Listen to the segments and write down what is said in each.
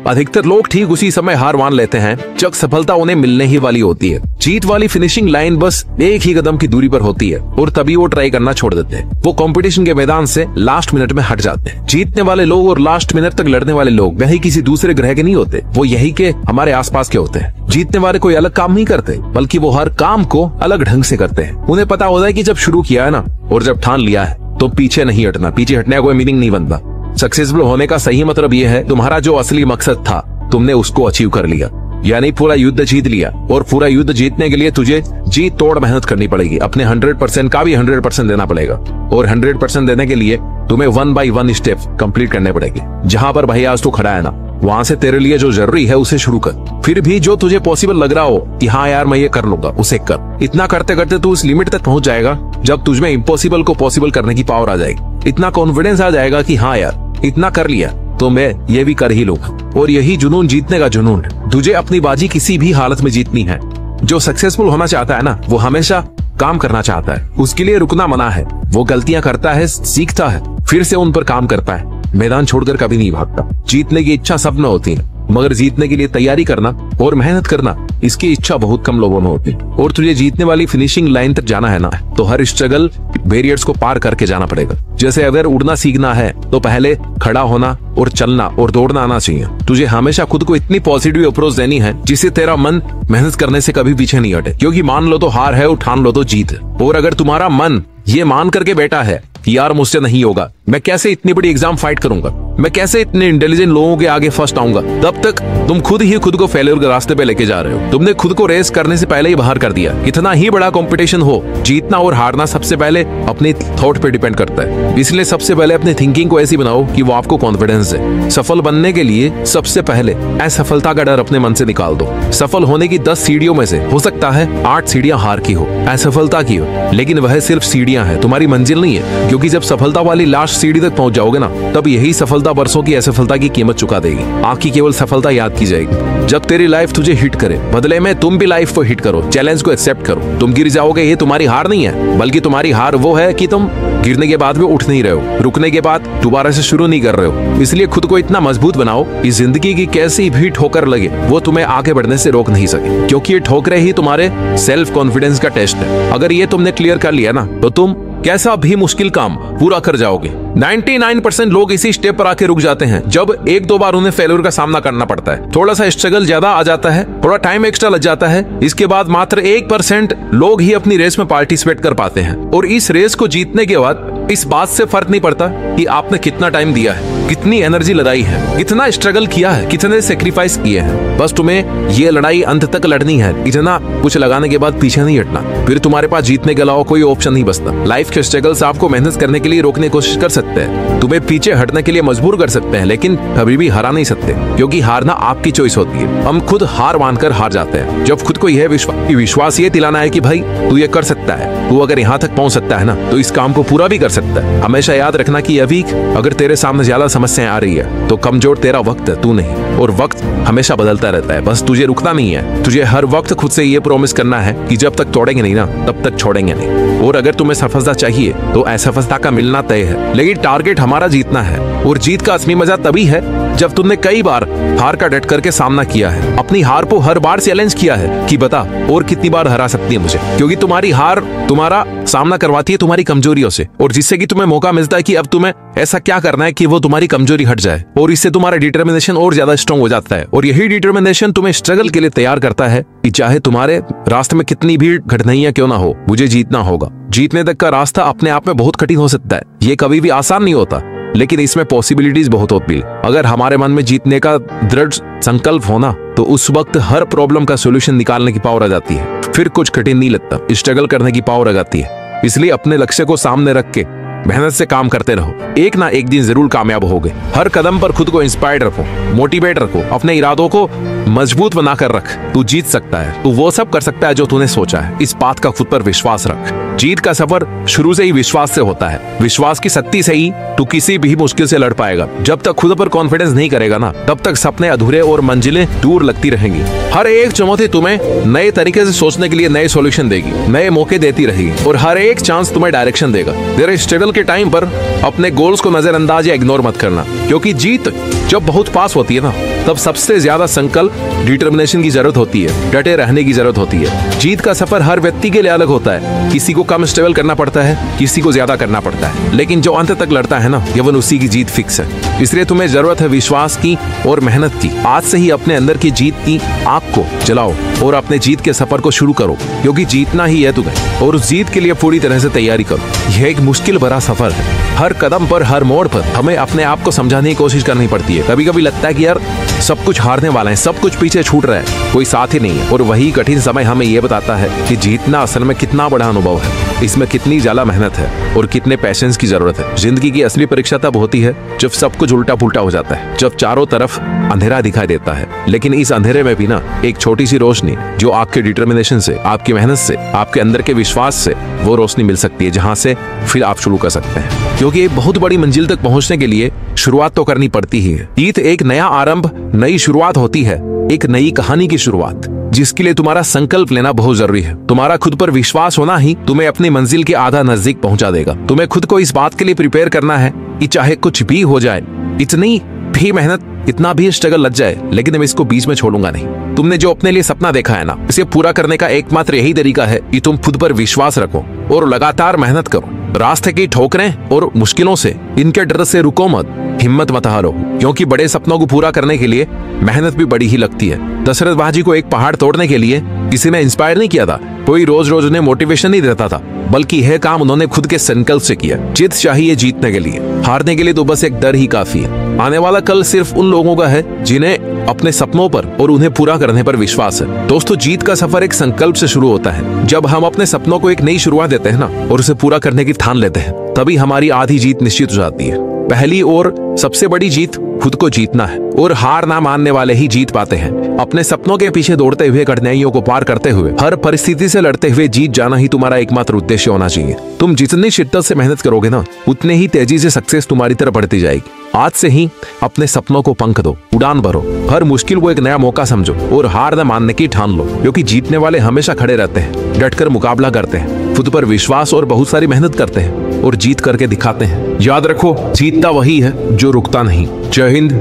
अधिकतर लोग ठीक उसी समय हार मान लेते हैं जब सफलता उन्हें मिलने ही वाली होती है। जीत वाली फिनिशिंग लाइन बस एक ही कदम की दूरी पर होती है और तभी वो ट्राई करना छोड़ देते हैं। वो कंपटीशन के मैदान से लास्ट मिनट में हट जाते हैं। जीतने वाले लोग और लास्ट मिनट तक लड़ने वाले लोग वही किसी दूसरे ग्रह के नहीं होते, वो यही के हमारे आसपास के होते हैं। जीतने वाले कोई अलग काम नहीं करते, बल्कि वो हर काम को अलग ढंग से करते हैं। उन्हें पता होता है कि जब शुरू किया है ना और जब ठान लिया है तो पीछे नहीं हटना। पीछे हटने का कोई मीनिंग नहीं बनता। सक्सेसफुल होने का सही मतलब ये है तुम्हारा जो असली मकसद था तुमने उसको अचीव कर लिया, यानी पूरा युद्ध जीत लिया। और पूरा युद्ध जीतने के लिए तुझे जी तोड़ मेहनत करनी पड़ेगी। अपने 100% का भी 100% देना पड़ेगा और 100% देने के लिए तुम्हें 1 by 1 स्टेप कंप्लीट करने पड़ेगी। जहां पर भाई आज तू खड़ा है ना, वहां से तेरे लिए जो जरूरी है उसे शुरू कर। फिर भी जो तुझे पॉसिबल लग रहा हो कि हाँ यार मैं ये कर लूंगा, उसे कर। इतना करते करते तू उस लिमिट तक पहुंच जाएगा जब तुझमें इम्पॉसिबल को पॉसिबल करने की पावर आ जाएगी। इतना कॉन्फिडेंस आ जाएगा कि हाँ यार इतना कर लिया तो मैं ये भी कर ही लूंगा। और यही जुनून जीतने का जुनून है। तुझे अपनी बाजी किसी भी हालत में जीतनी है। जो सक्सेसफुल होना चाहता है ना, वो हमेशा काम करना चाहता है। उसके लिए रुकना मना है। वो गलतियां करता है, सीखता है, फिर से उन पर काम करता है। मैदान छोड़कर कभी नहीं भागता। जीतने की इच्छा सब में होती है, मगर जीतने के लिए तैयारी करना और मेहनत करना, इसकी इच्छा बहुत कम लोगों में होती है। और तुझे जीतने वाली फिनिशिंग लाइन तक जाना है ना, तो हर स्ट्रगल बैरियर्स को पार करके जाना पड़ेगा। जैसे अगर उड़ना सीखना है तो पहले खड़ा होना और चलना और दौड़ना आना चाहिए। तुझे हमेशा खुद को इतनी पॉजिटिव अप्रोच देनी है जिससे तेरा मन मेहनत करने से कभी पीछे नहीं हटे। क्योंकि मान लो तो हार है और ठान लो तो जीत है। और अगर तुम्हारा मन ये मान करके बैठा है कि यार मुझसे नहीं होगा, मैं कैसे इतनी बड़ी एग्जाम फाइट करूंगा, मैं कैसे इतने इंटेलिजेंट लोगों के आगे फर्स्ट आऊंगा, तब तक तुम खुद ही खुद को फेलियर के रास्ते पे लेके जा रहे हो। तुमने खुद को रेस करने से पहले ही बाहर कर दिया। कितना ही बड़ा कंपटीशन हो, जीतना और हारना सबसे पहले अपने थॉट पे डिपेंड करता है। इसलिए सबसे पहले अपनी थिंकिंग को ऐसी बनाओ कि वो आपको कॉन्फिडेंस है। सफल बनने के लिए सबसे पहले असफलता का डर अपने मन से निकाल दो। सफल होने की 10 सीढ़ियों में से हो सकता है 8 सीढ़ियां हार की हो, असफलता की हो, लेकिन वह सिर्फ सीढ़ियां हैं, तुम्हारी मंजिल नहीं है। क्योंकि जब सफलता वाली लास्ट सीढ़ी तक पहुंच जाओगे ना, तब यही सफलता वर्षों की असफलता की कीमत चुका देगी। आपकी केवल सफलता याद की जाएगी जब तेरी लाइफ तुझे हिट करे। बदले में तुम भी लाइफ को हिट करो, चैलेंज को एक्सेप्ट करो। तुम गिर जाओगे, ये तुम्हारी हार नहीं है, बल्कि तुम्हारी हार वो है कि तुम गिरने के बाद भी उठ नहीं रहे हो, रुकने के बाद दोबारा से शुरू नहीं कर रहे हो। इसलिए खुद को इतना मजबूत बनाओ कि जिंदगी की कैसी भी ठोकर लगे वो तुम्हें आगे बढ़ने से रोक नहीं सके। क्योंकि ये ठोकरें ही तुम्हारे सेल्फ कॉन्फिडेंस का टेस्ट है। अगर ये तुमने क्लियर कर लिया ना, तो तुम कैसा भी मुश्किल काम पूरा कर जाओगे। 99% लोग इसी स्टेप पर आके रुक जाते हैं जब 1-2 बार उन्हें फेलियर का सामना करना पड़ता है, थोड़ा सा स्ट्रगल ज्यादा आ जाता है, थोड़ा टाइम एक्स्ट्रा लग जाता है। इसके बाद मात्र 1% लोग ही अपनी रेस में पार्टिसिपेट कर पाते हैं। और इस रेस को जीतने के बाद इस बात से फर्क नहीं पड़ता कि आपने कितना टाइम दिया है, कितनी एनर्जी लगाई है, कितना स्ट्रगल किया है, कितने सेक्रीफाइस किए हैं। बस तुम्हें ये लड़ाई अंत तक लड़नी है। इतना कुछ लगाने के बाद पीछे नहीं हटना, फिर तुम्हारे पास जीतने के अलावा कोई ऑप्शन नहीं बचता। लाइफ के स्ट्रगल्स आपको मेहनत करने के लिए रोकने की कोशिश कर सकते हैं, तुम्हें पीछे हटने के लिए मजबूर कर सकते हैं, लेकिन कभी भी हरा नहीं सकते। क्योंकि हारना आपकी चॉइस होती है। हम खुद हार मानकर हार जाते हैं। जब खुद को यह विश्वास ये दिलाना है कि भाई तू ये कर सकता है, तू अगर यहाँ तक पहुंच सकता है ना, तो इस काम को पूरा भी कर सकता है। हमेशा याद रखना कि अभी अगर तेरे सामने ज्यादा समस्याएं आ रही है तो कमजोर तेरा वक्त है, तू नहीं। और वक्त हमेशा बदलता रहता है, बस तुझे रुकना नहीं है। तुझे हर वक्त खुद से ये प्रॉमिस करना है कि जब तक तोड़ेंगे नहीं ना, तब तक छोड़ेंगे नहीं। और अगर तुम्हें सफलता चाहिए तो असफलता का मिलना तय है, लेकिन टारगेट हमारा जीतना है। और जीत का असली मजा तभी है जब तुमने कई बार हार का डट करके सामना किया है, अपनी हार को हर बार चैलेंज किया है कि बता और कितनी बार हरा सकती है मुझे। क्योंकि तुम्हारी हार तुम्हारा सामना करवाती है तुम्हारी कमजोरियों से, और जिससे कि तुम्हें मौका मिलता है कि अब तुम्हें ऐसा क्या करना है कि वो तुम्हारी कमजोरी हट जाए। और इससे तुम्हारा डिटर्मिनेशन और ज्यादा स्ट्रांग हो जाता है। और यही डिटर्मिनेशन तुम्हें स्ट्रगल के लिए तैयार करता है कि चाहे तुम्हारे रास्ते में कितनी भी कठिनाइयां क्यों ना हो, मुझे जीतना होगा। जीतने तक का रास्ता अपने आप में बहुत कठिन हो सकता है, ये कभी भी आसान नहीं होता, लेकिन इसमें पॉसिबिलिटीज बहुत होती है। अगर हमारे मन में जीतने का दृढ़ संकल्प होना, तो उस वक्त हर प्रॉब्लम का सोल्यूशन निकालने की पावर आ जाती है। फिर कुछ कठिन नहीं लगता, स्ट्रगल करने की पावर आ जाती है। इसलिए अपने लक्ष्य को सामने रख के मेहनत से काम करते रहो, एक ना एक दिन जरूर कामयाब होगे। हर कदम पर खुद को इंस्पायर्ड रखो, मोटिवेट रखो, अपने इरादों को मजबूत बनाकर रख, तू जीत सकता है। तू वो सब कर सकता है जो तूने सोचा है। इस बात का खुद पर विश्वास रख। जीत का सफर शुरू से ही विश्वास से होता है। विश्वास की शक्ति से ही तू किसी भी मुश्किल से लड़ पाएगा। जब तक खुद पर कॉन्फिडेंस नहीं करेगा ना, तब तक सपने अधूरे और मंजिलें दूर लगती रहेंगी। हर एक चुनौती तुम्हें नए तरीके से सोचने के लिए नए सॉल्यूशन देगी, नए मौके देती रहेगी और हर एक चांस तुम्हें डायरेक्शन देगा। तेरे स्ट्रगल के टाइम पर अपने गोल्स को नजरअंदाज या इग्नोर मत करना, क्योंकि जीत जब बहुत पास होती है ना, तब सबसे ज्यादा संकल्प डिटर्मिनेशन की जरूरत होती है, डटे रहने की जरूरत होती है। जीत का सफर हर व्यक्ति के लिए अलग होता है। किसी को कम स्ट्रगल करना पड़ता है, किसी को ज्यादा करना पड़ता है, लेकिन जो अंत तक लड़ता है ना, यवन उसी की जीत फिक्स है। इसलिए तुम्हें जरूरत है विश्वास की और मेहनत की। आज से ही अपने अंदर की जीत की आग को जलाओ और अपने जीत के सफर को शुरू करो, क्योंकि जीतना ही है तुम्हें, और उस जीत के लिए पूरी तरह से तैयारी करो। यह एक मुश्किल भरा सफर है। हर कदम पर, हर मोड़ पर हमें अपने आप को समझाने की कोशिश करनी पड़ती है। कभी कभी लगता है कि यार सब कुछ हारने वाला है, सब कुछ पीछे छूट रहा है, कोई साथ ही नहीं है। और वही कठिन समय हमें यह बताता है कि जीतना असल में कितना बड़ा अनुभव है, इसमें कितनी ज्यादा मेहनत है और कितने पेशेंस की जरूरत है। जिंदगी की असली परीक्षा तब होती है जब सब कुछ उल्टा पुल्टा हो जाता है, जब चारों तरफ अंधेरा दिखाई देता है, लेकिन इस अंधेरे में भी ना एक छोटी सी रोशनी जो आपके डिटर्मिनेशन से, आपकी मेहनत से, आपके अंदर के विश्वास से वो रोशनी मिल सकती है, जहां से फिर आप शुरू कर सकते हैं। क्योंकि एक बहुत बड़ी मंजिल तक पहुंचने के लिए शुरुआत तो करनी पड़ती ही है। जीत एक नया आरंभ, नई शुरुआत होती है, एक नई कहानी की शुरुआत, जिसके लिए तुम्हारा संकल्प लेना बहुत जरूरी है। तुम्हारा खुद पर विश्वास होना ही तुम्हें अपनी मंजिल के आधा नजदीक पहुंचा देगा। तुम्हें खुद को इस बात के लिए प्रिपेयर करना है कि चाहे कुछ भी हो जाए, इतनी भी मेहनत, इतना भी स्ट्रगल लग जाए, लेकिन मैं इसको बीच में छोड़ूंगा नहीं। तुमने जो अपने लिए सपना देखा है ना, इसे पूरा करने का एकमात्र यही तरीका है कि तुम खुद पर विश्वास रखो और लगातार मेहनत करो। रास्ते की ठोकरें और मुश्किलों से, इनके डर से रुको मत, हिम्मत मत हारो, क्योंकि बड़े सपनों को पूरा करने के लिए मेहनत भी बड़ी ही लगती है। दशरथ बाजी को एक पहाड़ तोड़ने के लिए किसी ने इंस्पायर नहीं किया था, कोई रोज रोज उन्हें मोटिवेशन नहीं देता था, बल्कि यह काम उन्होंने खुद के संकल्प से किया। जीत चाहिए जीतने के लिए, हारने के लिए तो बस एक डर ही काफी है। आने वाला कल सिर्फ उन लोगों का है जिन्हें अपने सपनों पर और उन्हें पूरा करने पर विश्वास है। दोस्तों, जीत का सफर एक संकल्प से शुरू होता है। जब हम अपने सपनों को एक नई शुरुआत देते हैं ना, और उसे पूरा करने की ठान लेते हैं, तभी हमारी आधी जीत निश्चित हो जाती है। पहली और सबसे बड़ी जीत खुद को जीतना है, और हार ना मानने वाले ही जीत पाते हैं। अपने सपनों के पीछे दौड़ते हुए, कठिनाइयों को पार करते हुए, हर परिस्थिति से लड़ते हुए जीत जाना ही तुम्हारा एकमात्र उद्देश्य होना चाहिए। तुम जितनी शिद्दत से मेहनत करोगे ना, उतने ही तेजी से सक्सेस तुम्हारी तरफ बढ़ती जाएगी। आज से ही अपने सपनों को पंख दो, उड़ान भरो, हर मुश्किल को एक नया मौका समझो और हार न मानने की ठान लो, क्योंकि जीतने वाले हमेशा खड़े रहते हैं, डटकर मुकाबला करते हैं, खुद पर विश्वास और बहुत सारी मेहनत करते हैं और जीत करके दिखाते हैं। याद रखो, जीतता वही है जो रुकता नहीं। जय हिंद,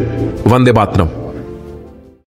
वंदे मातरम।